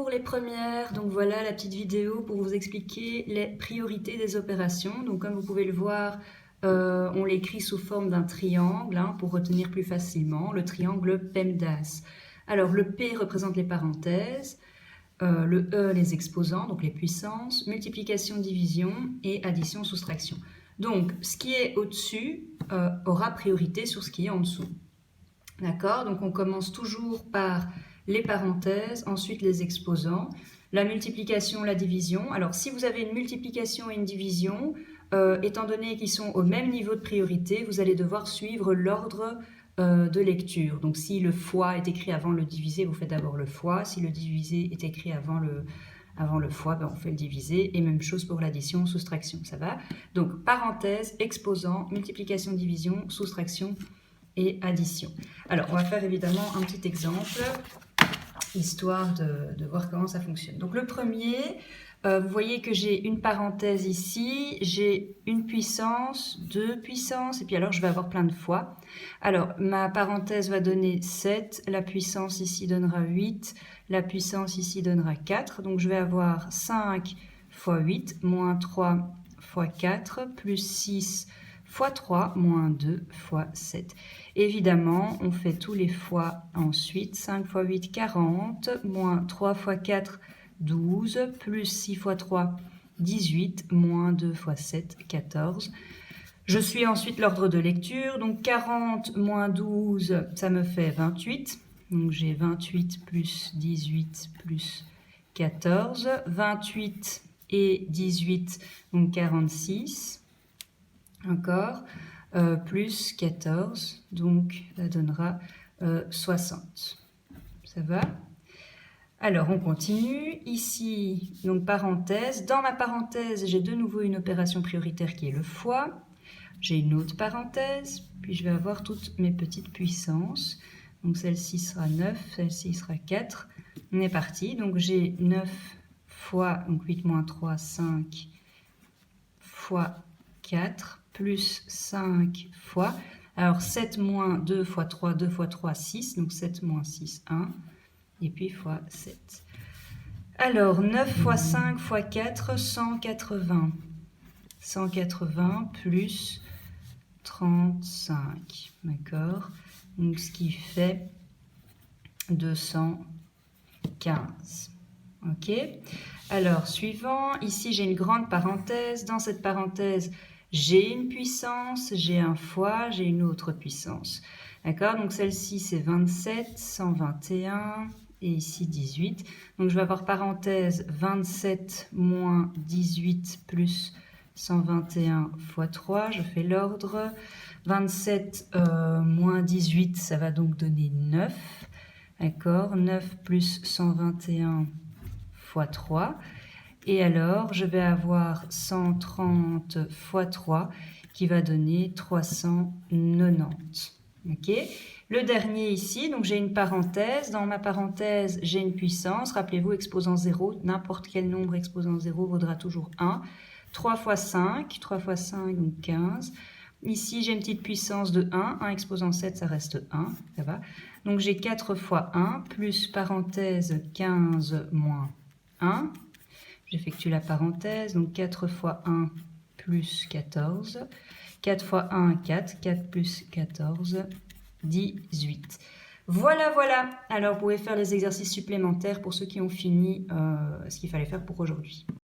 pour les premières, donc voilà la petite vidéo pour vous expliquer les priorités des opérations. Donc comme vous pouvez le voir, on l'écrit sous forme d'un triangle pour retenir plus facilement, le triangle PEMDAS. Alors le P représente les parenthèses, le E les exposants, donc les puissances, multiplication, division et addition, soustraction. Donc ce qui est au-dessus aura priorité sur ce qui est en dessous. D'accord? Donc on commence toujours par les parenthèses, ensuite les exposants, la multiplication, la division. Alors si vous avez une multiplication et une division, étant donné qu'ils sont au même niveau de priorité, vous allez devoir suivre l'ordre de lecture. Donc si le fois est écrit avant le divisé, vous faites d'abord le fois. Si le divisé est écrit avant le fois, on fait le divisé. Et même chose pour l'addition, soustraction, ça va? Donc parenthèse, exposant, multiplication, division, soustraction et addition. Alors, on va faire évidemment un petit exemple, histoire de voir comment ça fonctionne. Donc, le premier, vous voyez que j'ai une parenthèse ici, j'ai une puissance, deux puissances, et puis alors je vais avoir plein de fois. Alors, ma parenthèse va donner 7, la puissance ici donnera 8, la puissance ici donnera 4. Donc, je vais avoir 5 fois 8, moins 3 fois 4, plus 6 fois 3, moins 2 fois 7. Évidemment, on fait tous les fois ensuite. 5 fois 8, 40, moins 3 fois 4, 12, plus 6 fois 3, 18, moins 2 fois 7, 14. Je suis ensuite l'ordre de lecture. Donc 40 moins 12, ça me fait 28. Donc j'ai 28 plus 18 plus 14. 28 et 18, donc 46. Encore, plus 14, donc ça donnera 60. Ça va? Alors, on continue. Ici, donc parenthèse. Dans ma parenthèse, j'ai de nouveau une opération prioritaire qui est le fois. J'ai une autre parenthèse, puis je vais avoir toutes mes petites puissances. Donc celle-ci sera 9, celle-ci sera 4. On est parti. Donc j'ai 9 fois, donc 8 moins 3, 5 fois 4, plus 5 fois, alors 7 moins 2 fois 3, 2 fois 3, 6, donc 7 moins 6, 1, et puis fois 7. Alors 9 fois 5 fois 4, 180. 180 plus 35, d'accord? Donc ce qui fait 215. Ok? Alors, suivant, ici j'ai une grande parenthèse. Dans cette parenthèse, j'ai une puissance, j'ai un fois, j'ai une autre puissance. D'accord? Donc celle-ci c'est 27, 121 et ici 18. Donc je vais avoir parenthèse 27 moins 18 plus 121 fois 3. Je fais l'ordre. 27 moins 18, ça va donc donner 9. D'accord? 9 plus 121 fois 3. Et alors, je vais avoir 130 fois 3 qui va donner 390. Ok? Le dernier ici, donc j'ai une parenthèse. Dans ma parenthèse, j'ai une puissance. Rappelez-vous, exposant 0, n'importe quel nombre exposant 0 vaudra toujours 1. 3 fois 5, 3 fois 5, donc 15. Ici, j'ai une petite puissance de 1. 1 exposant 7, ça reste 1. Ça va? Donc, j'ai 4 fois 1, plus parenthèse 15 moins 1. J'effectue la parenthèse. Donc, 4 fois 1 plus 14. 4 fois 1, 4. 4 plus 14, 18. Voilà, voilà. Alors, vous pouvez faire les exercices supplémentaires pour ceux qui ont fini ce qu'il fallait faire pour aujourd'hui.